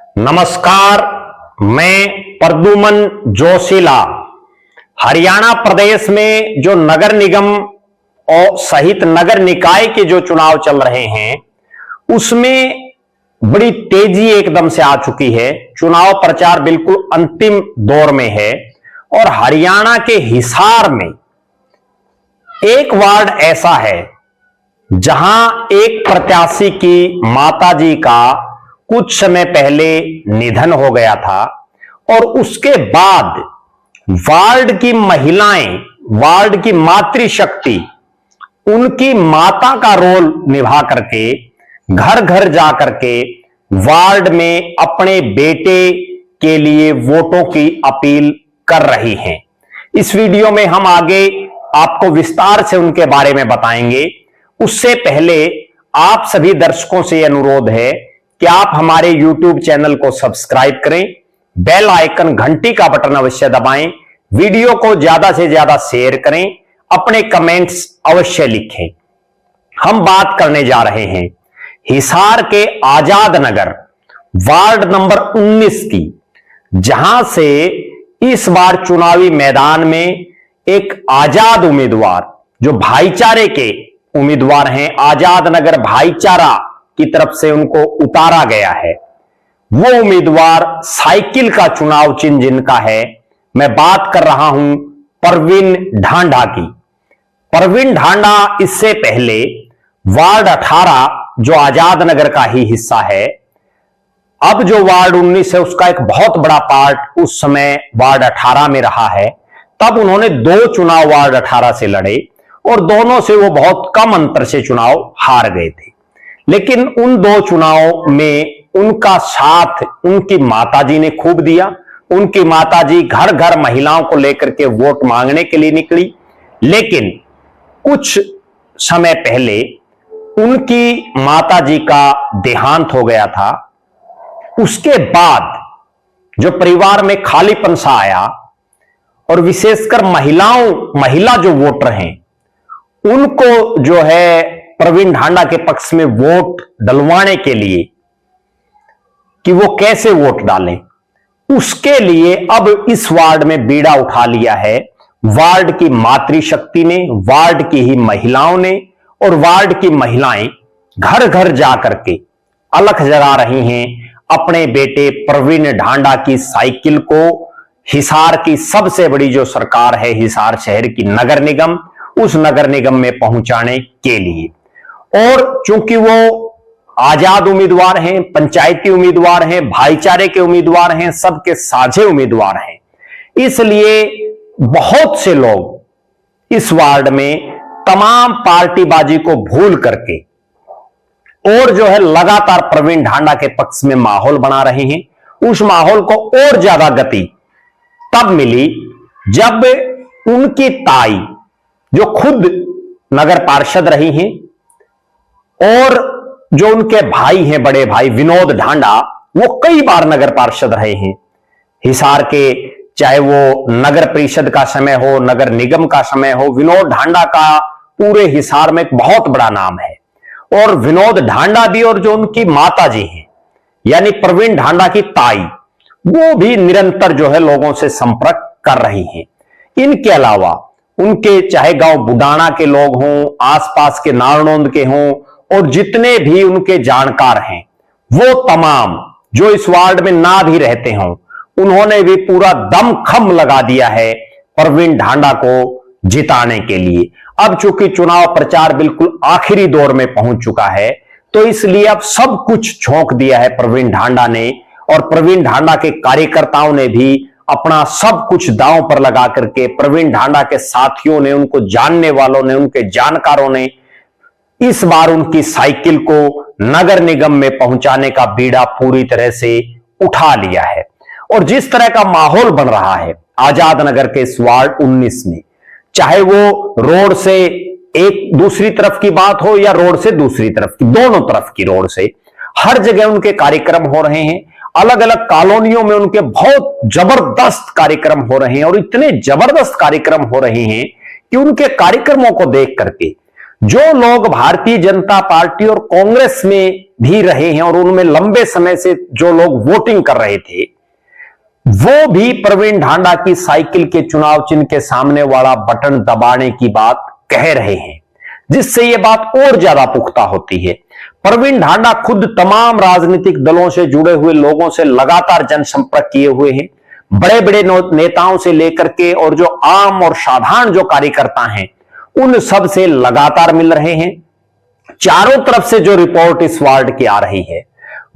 नमस्कार, मैं प्रद्युमन जोशीला। हरियाणा प्रदेश में जो नगर निगम और सहित नगर निकाय के जो चुनाव चल रहे हैं उसमें बड़ी तेजी एकदम से आ चुकी है। चुनाव प्रचार बिल्कुल अंतिम दौर में है और हरियाणा के हिसार में एक वार्ड ऐसा है जहां एक प्रत्याशी की माताजी का कुछ समय पहले निधन हो गया था और उसके बाद वार्ड की महिलाएं, वार्ड की मातृशक्ति उनकी माता का रोल निभा करके घर घर जा करके वार्ड में अपने बेटे के लिए वोटों की अपील कर रही हैं। इस वीडियो में हम आगे आपको विस्तार से उनके बारे में बताएंगे। उससे पहले आप सभी दर्शकों से अनुरोध है कि आप हमारे YouTube चैनल को सब्सक्राइब करें, बेल आइकन घंटी का बटन अवश्य दबाएं, वीडियो को ज्यादा से ज्यादा शेयर करें, अपने कमेंट्स अवश्य लिखें। हम बात करने जा रहे हैं हिसार के आजाद नगर वार्ड नंबर 19 की, जहां से इस बार चुनावी मैदान में एक आजाद उम्मीदवार जो भाईचारे के उम्मीदवार हैं, आजाद नगर भाईचारा की तरफ से उनको उतारा गया है। वो उम्मीदवार साइकिल का चुनाव चिन्ह जिनका है, मैं बात कर रहा हूं परवीन ढांडा की। परवीन ढांडा इससे पहले वार्ड 18 जो आजाद नगर का ही हिस्सा है, अब जो वार्ड 19 है उसका एक बहुत बड़ा पार्ट उस समय वार्ड 18 में रहा है। तब उन्होंने 2 चुनाव वार्ड 18 से लड़े और दोनों से वो बहुत कम अंतर से चुनाव हार गए थे। लेकिन उन 2 चुनावों में उनका साथ उनकी माताजी ने खूब दिया। उनकी माताजी घर घर महिलाओं को लेकर के वोट मांगने के लिए निकली। लेकिन कुछ समय पहले उनकी माताजी का देहांत हो गया था। उसके बाद जो परिवार में खालीपन सा आया और विशेषकर महिला जो वोटर हैं उनको जो है प्रवीण ढांडा के पक्ष में वोट डलवाने के लिए कि वो कैसे वोट डालें, उसके लिए अब इस वार्ड में बीड़ा उठा लिया है वार्ड की मातृशक्ति ने, वार्ड की ही महिलाओं ने। और वार्ड की महिलाएं घर घर जाकर के अलख जगा रही हैं अपने बेटे प्रवीण ढांडा की साइकिल को हिसार की सबसे बड़ी जो सरकार है हिसार शहर की नगर निगम, उस नगर निगम में पहुंचाने के लिए। और चूंकि वो आजाद उम्मीदवार हैं, पंचायती उम्मीदवार हैं, भाईचारे के उम्मीदवार हैं, सबके साझे उम्मीदवार हैं, इसलिए बहुत से लोग इस वार्ड में तमाम पार्टीबाजी को भूल करके और जो है लगातार प्रवीण ढांडा के पक्ष में माहौल बना रहे हैं। उस माहौल को और ज्यादा गति तब मिली जब उनकी ताई जो खुद नगर पार्षद रही हैं और जो उनके भाई हैं, बड़े भाई विनोद ढांडा, वो कई बार नगर पार्षद रहे हैं हिसार के, चाहे वो नगर परिषद का समय हो, नगर निगम का समय हो। विनोद ढांडा का पूरे हिसार में एक बहुत बड़ा नाम है। और विनोद ढांडा भी और जो उनकी माताजी हैं यानी प्रवीण ढांडा की ताई, वो भी निरंतर जो है लोगों से संपर्क कर रही हैं। इनके अलावा उनके चाहे गांव बुडाना के लोग हों, आसपास के नारनौंद के हों और जितने भी उनके जानकार हैं, वो तमाम जो इस वार्ड में ना भी रहते हों, उन्होंने भी पूरा दमखम लगा दिया है प्रवीण ढांडा को जिताने के लिए। अब चूंकि चुनाव प्रचार बिल्कुल आखिरी दौर में पहुंच चुका है, तो इसलिए अब सब कुछ झोंक दिया है प्रवीण ढांडा ने। और प्रवीण ढांडा के कार्यकर्ताओं ने भी अपना सब कुछ दांव पर लगा करके, प्रवीण ढांडा के साथियों ने, उनको जानने वालों ने, उनके जानकारों ने इस बार उनकी साइकिल को नगर निगम में पहुंचाने का बीड़ा पूरी तरह से उठा लिया है। और जिस तरह का माहौल बन रहा है आजाद नगर के इस वार्ड 19 में, चाहे वो रोड से एक दूसरी तरफ की बात हो या रोड से दूसरी तरफ की, दोनों तरफ की रोड से हर जगह उनके कार्यक्रम हो रहे हैं। अलग अलग कॉलोनियों में उनके बहुत जबरदस्त कार्यक्रम हो रहे हैं और इतने जबरदस्त कार्यक्रम हो रहे हैं कि उनके कार्यक्रमों को देख करके जो लोग भारतीय जनता पार्टी और कांग्रेस में भी रहे हैं और उनमें लंबे समय से जो लोग वोटिंग कर रहे थे, वो भी प्रवीण ढांडा की साइकिल के चुनाव चिन्ह के सामने वाला बटन दबाने की बात कह रहे हैं, जिससे यह बात और ज्यादा पुख्ता होती है। प्रवीण ढांडा खुद तमाम राजनीतिक दलों से जुड़े हुए लोगों से लगातार जनसंपर्क किए हुए हैं। बड़े बड़े नेताओं से लेकर के और जो आम और साधारण जो कार्यकर्ता हैं, उन सब से लगातार मिल रहे हैं। चारों तरफ से जो रिपोर्ट इस वार्ड की आ रही है,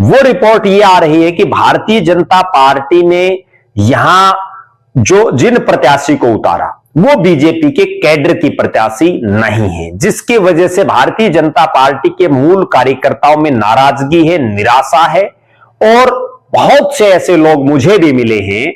वो रिपोर्ट ये आ रही है कि भारतीय जनता पार्टी ने यहां जो जिन प्रत्याशी को उतारा वो बीजेपी के कैडर की प्रत्याशी नहीं है, जिसकी वजह से भारतीय जनता पार्टी के मूल कार्यकर्ताओं में नाराजगी है, निराशा है। और बहुत से ऐसे लोग मुझे भी मिले हैं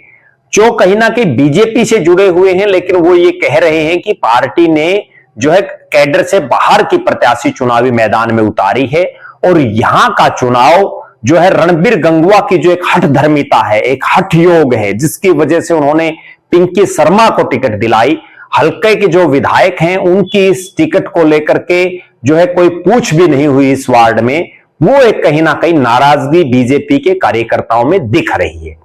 जो कहीं ना कहीं बीजेपी से जुड़े हुए हैं, लेकिन वो ये कह रहे हैं कि पार्टी ने जो है कैडर से बाहर की प्रत्याशी चुनावी मैदान में उतारी है। और यहां का चुनाव जो है रणबीर गंगुआ की जो एक हठ धर्मिता है, एक हठ योग है, जिसकी वजह से उन्होंने पिंकी शर्मा को टिकट दिलाई। हल्के के जो विधायक हैं उनकी इस टिकट को लेकर के जो है कोई पूछ भी नहीं हुई इस वार्ड में। वो एक कहीं ना कहीं नाराजगी बीजेपी के कार्यकर्ताओं में दिख रही है।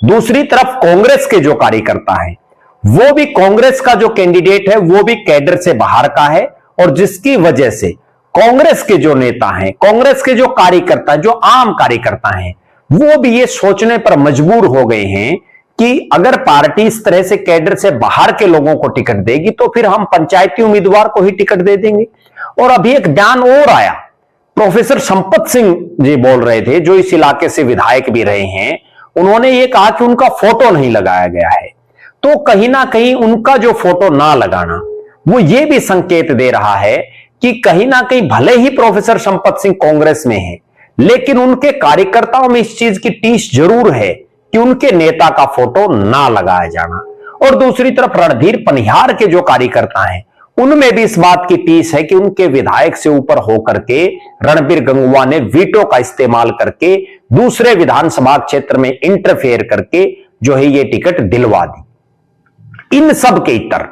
दूसरी तरफ कांग्रेस के जो कार्यकर्ता हैं, वो भी कांग्रेस का जो कैंडिडेट है वो भी कैडर से बाहर का है, और जिसकी वजह से कांग्रेस के जो नेता हैं, कांग्रेस के जो कार्यकर्ता, जो आम कार्यकर्ता हैं, वो भी ये सोचने पर मजबूर हो गए हैं कि अगर पार्टी इस तरह से कैडर से बाहर के लोगों को टिकट देगी तो फिर हम पंचायती उम्मीदवार को ही टिकट दे देंगे। और अभी एक बयान और आया, प्रोफेसर संपत सिंह जी बोल रहे थे, जो इस इलाके से विधायक भी रहे हैं। उन्होंने ये कहा कि उनका फोटो नहीं लगाया गया है। तो कहीं ना कहीं उनका जो फोटो ना लगाना वो ये भी संकेत दे रहा है कि कहीं ना कहीं भले ही प्रोफेसर संपत सिंह कांग्रेस में है, लेकिन उनके कार्यकर्ताओं में इस चीज की टीस जरूर है कि उनके नेता का फोटो ना लगाया जाना। और दूसरी तरफ रणधीर पनिहार के जो कार्यकर्ता हैं, उनमें भी इस बात की टीस है कि उनके विधायक से ऊपर होकर के रणबीर गंगुआ ने वीटो का इस्तेमाल करके दूसरे विधानसभा क्षेत्र में इंटरफेयर करके जो है ये टिकट दिलवा दी। इन सब के इतर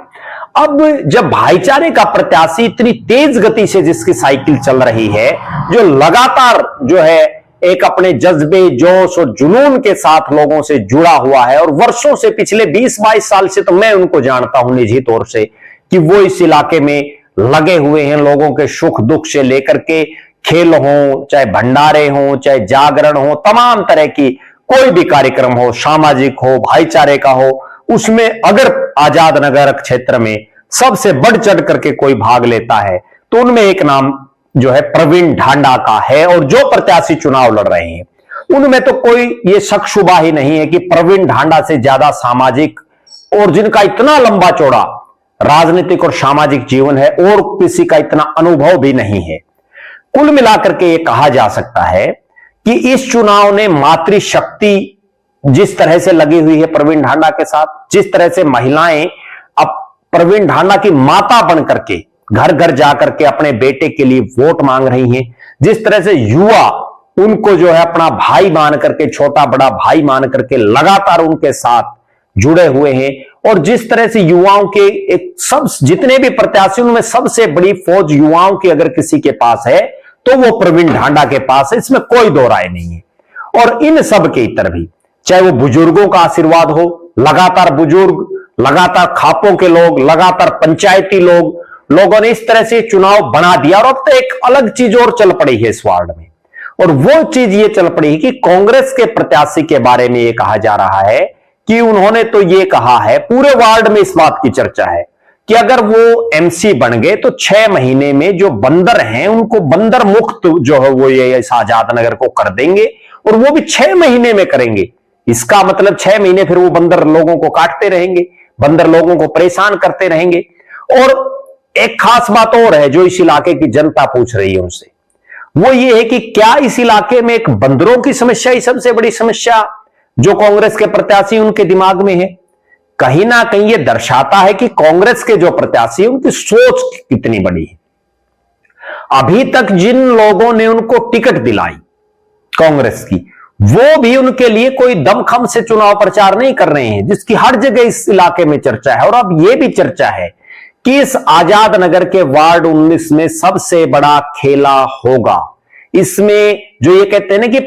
अब जब भाईचारे का प्रत्याशी इतनी तेज गति से जिसकी साइकिल चल रही है, जो लगातार जो है एक अपने जज्बे, जोश और जुनून के साथ लोगों से जुड़ा हुआ है, और वर्षों से पिछले 20-22 साल से तो मैं उनको जानता हूं निजी तौर से कि वो इस इलाके में लगे हुए हैं। लोगों के सुख दुख से लेकर के खेल हो, चाहे भंडारे हो, चाहे जागरण हो, तमाम तरह की कोई भी कार्यक्रम हो, सामाजिक हो, भाईचारे का हो, उसमें अगर आजाद नगर क्षेत्र में सबसे बढ़ चढ़ करके कोई भाग लेता है तो उनमें एक नाम जो है प्रवीण ढांडा का है। और जो प्रत्याशी चुनाव लड़ रहे हैं उनमें तो कोई ये शक शुबा ही नहीं है कि प्रवीण ढांडा से ज्यादा सामाजिक और जिनका इतना लंबा चौड़ा राजनीतिक और सामाजिक जीवन है और किसी का इतना अनुभव भी नहीं है। कुल मिलाकर के ये कहा जा सकता है कि इस चुनाव ने मातृशक्ति जिस तरह से लगी हुई है प्रवीण ढांडा के साथ, जिस तरह से महिलाएं अब प्रवीण ढांडा की माता बन करके घर घर जाकर के अपने बेटे के लिए वोट मांग रही हैं, जिस तरह से युवा उनको जो है अपना भाई मान करके, छोटा बड़ा भाई मान करके लगातार उनके साथ जुड़े हुए हैं, और जिस तरह से युवाओं के एक सब जितने भी प्रत्याशी उनमें सबसे बड़ी फौज युवाओं की अगर किसी के पास है तो वो प्रवीण ढांडा के पास है, इसमें कोई दो राय नहीं है। और इन सब के इतर भी चाहे वो बुजुर्गों का आशीर्वाद हो, लगातार बुजुर्ग, लगातार खापों के लोग, लगातार पंचायती लोगों ने इस तरह से चुनाव बना दिया। और अब तो एक अलग चीज और चल पड़ी है इस वार्ड में, और वो चीज ये चल पड़ी है कि कांग्रेस के प्रत्याशी के बारे में ये कहा जा रहा है कि उन्होंने तो ये कहा है, पूरे वार्ड में इस बात की चर्चा है कि अगर वो एमसी बन गए तो 6 महीने में जो बंदर हैं उनको बंदर मुक्त जो है वो ये इस आजाद नगर को कर देंगे, और वो भी 6 महीने में करेंगे। इसका मतलब 6 महीने फिर वो बंदर लोगों को काटते रहेंगे, बंदर लोगों को परेशान करते रहेंगे। और एक खास बात और है जो इस इलाके की जनता पूछ रही है उनसे, वो ये है कि क्या इस इलाके में एक बंदरों की समस्या ही सबसे बड़ी समस्या जो कांग्रेस के प्रत्याशी उनके दिमाग में है? कहीं ना कहीं ये दर्शाता है कि कांग्रेस के जो प्रत्याशी उनकी सोच कितनी बड़ी है। अभी तक जिन लोगों ने उनको टिकट दिलाई कांग्रेस की, वो भी उनके लिए कोई दमखम से चुनाव प्रचार नहीं कर रहे हैं, जिसकी हर जगह इस इलाके में चर्चा है। और अब यह भी चर्चा है किस आजाद नगर के वार्ड 19 में सबसे बड़ा खेला होगा। इसमें जो ये कहते हैं ना कि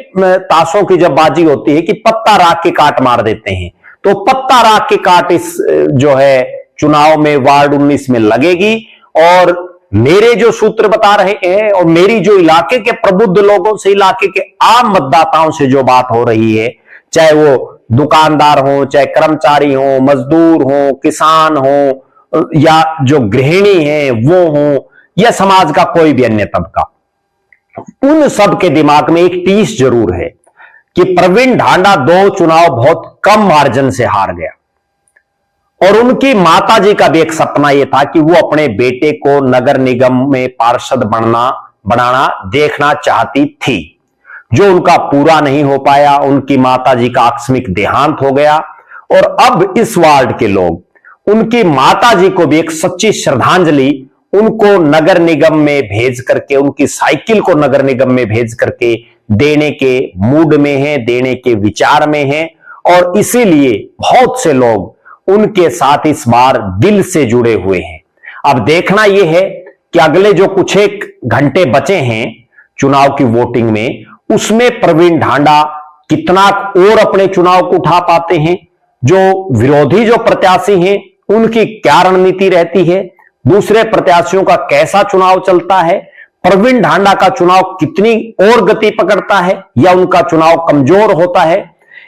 ताशों की जब बाजी होती है कि पत्ता राख के काट मार देते हैं, तो पत्ता राख के काट इस जो है चुनाव में वार्ड 19 में लगेगी। और मेरे जो सूत्र बता रहे हैं और मेरी जो इलाके के प्रबुद्ध लोगों से, इलाके के आम मतदाताओं से जो बात हो रही है, चाहे वो दुकानदार हो, चाहे कर्मचारी हो, मजदूर हो, किसान हो, या जो गृहिणी है वो हो, या समाज का कोई भी अन्य तबका, उन सब के दिमाग में एक टीस जरूर है कि प्रवीण ढांडा 2 चुनाव बहुत कम मार्जिन से हार गया। और उनकी माताजी का भी एक सपना यह था कि वो अपने बेटे को नगर निगम में पार्षद बनाना देखना चाहती थी, जो उनका पूरा नहीं हो पाया। उनकी माताजी का आकस्मिक देहांत हो गया और अब इस वार्ड के लोग उनकी माताजी को भी एक सच्ची श्रद्धांजलि उनको नगर निगम में भेज करके, उनकी साइकिल को नगर निगम में भेज करके देने के मूड में हैं, देने के विचार में हैं। और इसीलिए बहुत से लोग उनके साथ इस बार दिल से जुड़े हुए हैं। अब देखना यह है कि अगले जो कुछ एक घंटे बचे हैं चुनाव की वोटिंग में, उसमें प्रवीण ढांडा कितना और अपने चुनाव को उठा पाते हैं, जो विरोधी जो प्रत्याशी हैं उनकी क्या रणनीति रहती है, दूसरे प्रत्याशियों का कैसा चुनाव चलता है, प्रवीण ढांडा का चुनाव कितनी और गति पकड़ता है या उनका चुनाव कमजोर होता है,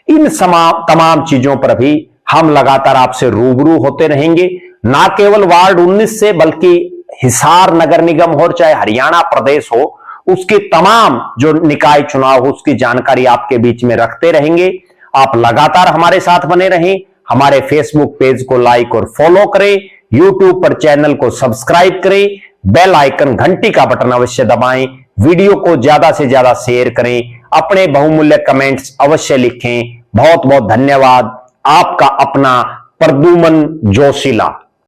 इन तमाम चीजों पर भी हम लगातार आपसे रूबरू होते रहेंगे। ना केवल वार्ड 19 से, बल्कि हिसार नगर निगम हो, चाहे हरियाणा प्रदेश हो, उसके तमाम जो निकाय चुनाव हो उसकी जानकारी आपके बीच में रखते रहेंगे। आप लगातार हमारे साथ बने रहें। हमारे फेसबुक पेज को लाइक और फॉलो करें, यूट्यूब पर चैनल को सब्सक्राइब करें, बेल आइकन घंटी का बटन अवश्य दबाएं, वीडियो को ज्यादा से ज्यादा शेयर करें, अपने बहुमूल्य कमेंट्स अवश्य लिखें। बहुत बहुत धन्यवाद। आपका अपना प्रद्युमन जोशीला।